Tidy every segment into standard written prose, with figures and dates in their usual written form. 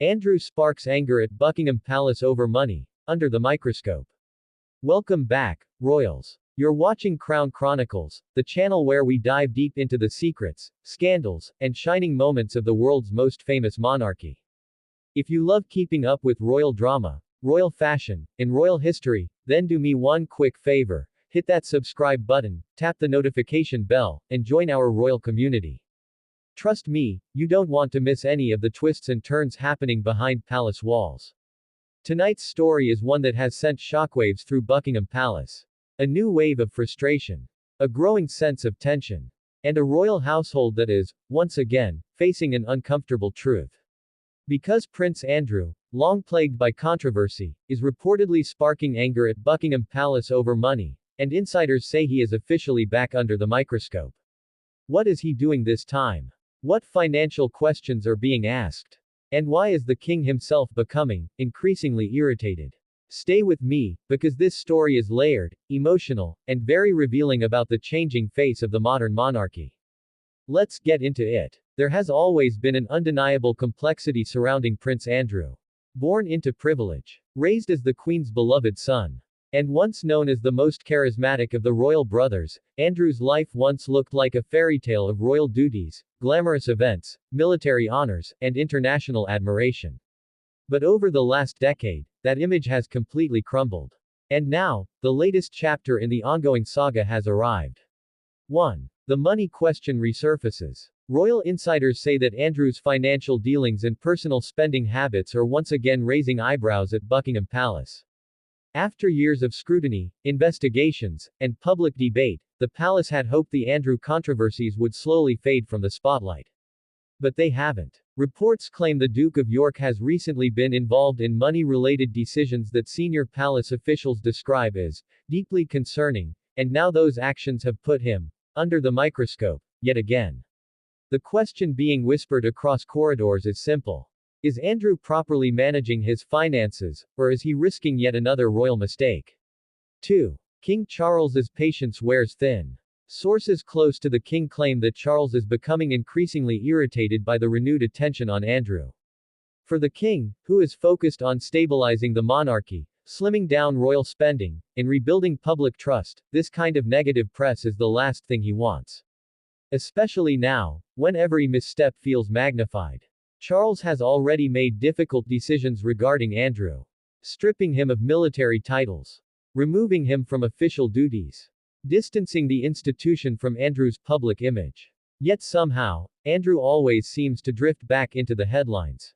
Andrew sparks anger at Buckingham Palace over money, under the microscope. Welcome back, royals. You're watching Crown Chronicles, the channel where we dive deep into the secrets, scandals, and shining moments of the world's most famous monarchy. If you love keeping up with royal drama, royal fashion, and royal history, then do me one quick favor. Hit that subscribe button, tap the notification bell, and join our royal community. Trust me, you don't want to miss any of the twists and turns happening behind palace walls. Tonight's story is one that has sent shockwaves through Buckingham Palace. A new wave of frustration, a growing sense of tension, and a royal household that is, once again, facing an uncomfortable truth. Because Prince Andrew, long plagued by controversy, is reportedly sparking anger at Buckingham Palace over money, and insiders say he is officially back under the microscope. What is he doing this time? What financial questions are being asked? And why is the king himself becoming increasingly irritated? Stay with me, because this story is layered, emotional, and very revealing about the changing face of the modern monarchy. Let's get into it. There has always been an undeniable complexity surrounding Prince Andrew. Born into privilege, raised as the Queen's beloved son, and once known as the most charismatic of the royal brothers, Andrew's life once looked like a fairy tale of royal duties, glamorous events, military honors, and international admiration. But over the last decade, that image has completely crumbled. And now, the latest chapter in the ongoing saga has arrived. 1. The money question resurfaces. Royal insiders say that Andrew's financial dealings and personal spending habits are once again raising eyebrows at Buckingham Palace. After years of scrutiny, investigations, and public debate, the palace had hoped the Andrew controversies would slowly fade from the spotlight. But they haven't. Reports claim the Duke of York has recently been involved in money-related decisions that senior palace officials describe as deeply concerning, and now those actions have put him under the microscope, yet again. The question being whispered across corridors is simple. Is Andrew properly managing his finances, or is he risking yet another royal mistake? 2. King Charles's patience wears thin. Sources close to the king claim that Charles is becoming increasingly irritated by the renewed attention on Andrew. For the king, who is focused on stabilizing the monarchy, slimming down royal spending, and rebuilding public trust, this kind of negative press is the last thing he wants. Especially now, when every misstep feels magnified. Charles has already made difficult decisions regarding Andrew. Stripping him of military titles. Removing him from official duties. Distancing the institution from Andrew's public image. Yet somehow, Andrew always seems to drift back into the headlines.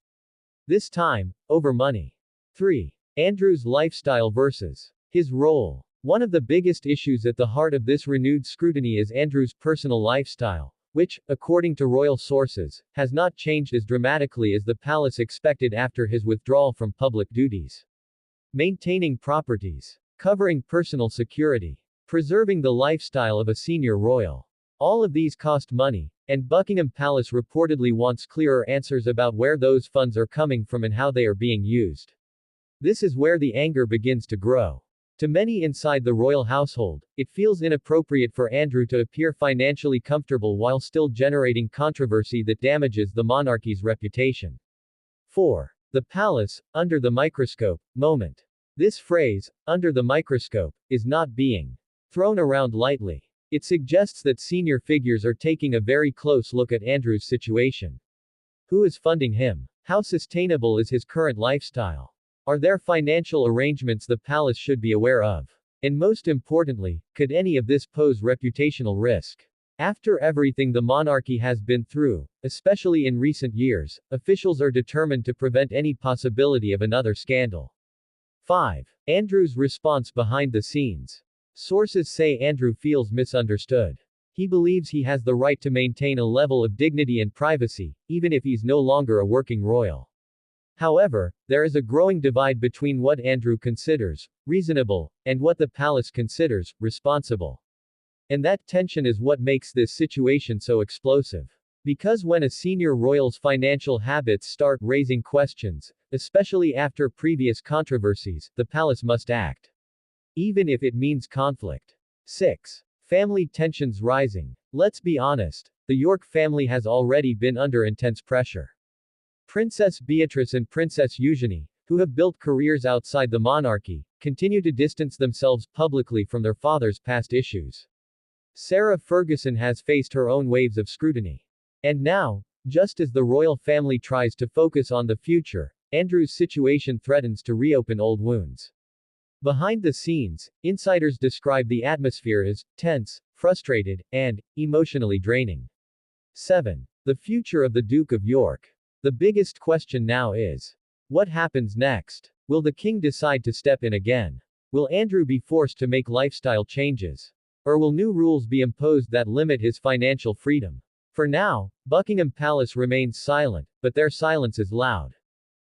This time, over money. 3. Andrew's lifestyle versus his role. One of the biggest issues at the heart of this renewed scrutiny is Andrew's personal lifestyle, which, according to royal sources, has not changed as dramatically as the palace expected after his withdrawal from public duties. Maintaining properties. Covering personal security. Preserving the lifestyle of a senior royal. All of these cost money, and Buckingham Palace reportedly wants clearer answers about where those funds are coming from and how they are being used. This is where the anger begins to grow. To many inside the royal household, it feels inappropriate for Andrew to appear financially comfortable while still generating controversy that damages the monarchy's reputation. 4. The palace, under the microscope, moment. This phrase, under the microscope, is not being thrown around lightly. It suggests that senior figures are taking a very close look at Andrew's situation. Who is funding him? How sustainable is his current lifestyle? Are there financial arrangements the palace should be aware of? And most importantly, could any of this pose reputational risk? After everything the monarchy has been through, especially in recent years, officials are determined to prevent any possibility of another scandal. 5. Andrew's response behind the scenes. Sources say Andrew feels misunderstood. He believes he has the right to maintain a level of dignity and privacy, even if he's no longer a working royal. However, there is a growing divide between what Andrew considers reasonable, and what the palace considers responsible. And that tension is what makes this situation so explosive. Because when a senior royal's financial habits start raising questions, especially after previous controversies, the palace must act. Even if it means conflict. 6. Family tensions rising. Let's be honest, the York family has already been under intense pressure. Princess Beatrice and Princess Eugenie, who have built careers outside the monarchy, continue to distance themselves publicly from their father's past issues. Sarah Ferguson has faced her own waves of scrutiny. And now, just as the royal family tries to focus on the future, Andrew's situation threatens to reopen old wounds. Behind the scenes, insiders describe the atmosphere as tense, frustrated, and emotionally draining. 7. The future of the Duke of York. The biggest question now is, what happens next? Will the king decide to step in again? Will Andrew be forced to make lifestyle changes? Or will new rules be imposed that limit his financial freedom? For now, Buckingham Palace remains silent, but their silence is loud.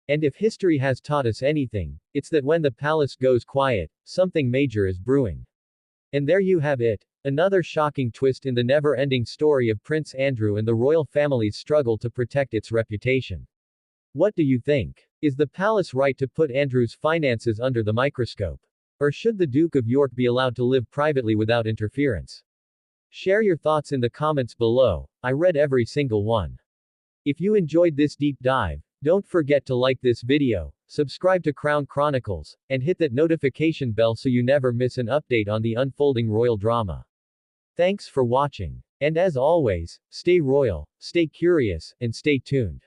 And if history has taught us anything, it's that when the palace goes quiet, something major is brewing. And there you have it, another shocking twist in the never-ending story of Prince Andrew and the royal family's struggle to protect its reputation. What do you think? Is the palace right to put Andrew's finances under the microscope? Or should the Duke of York be allowed to live privately without interference? Share your thoughts in the comments below. I read every single one. If you enjoyed this deep dive, don't forget to like this video, subscribe to Crown Chronicles, and hit that notification bell so you never miss an update on the unfolding royal drama. Thanks for watching. And as always, stay royal, stay curious, and stay tuned.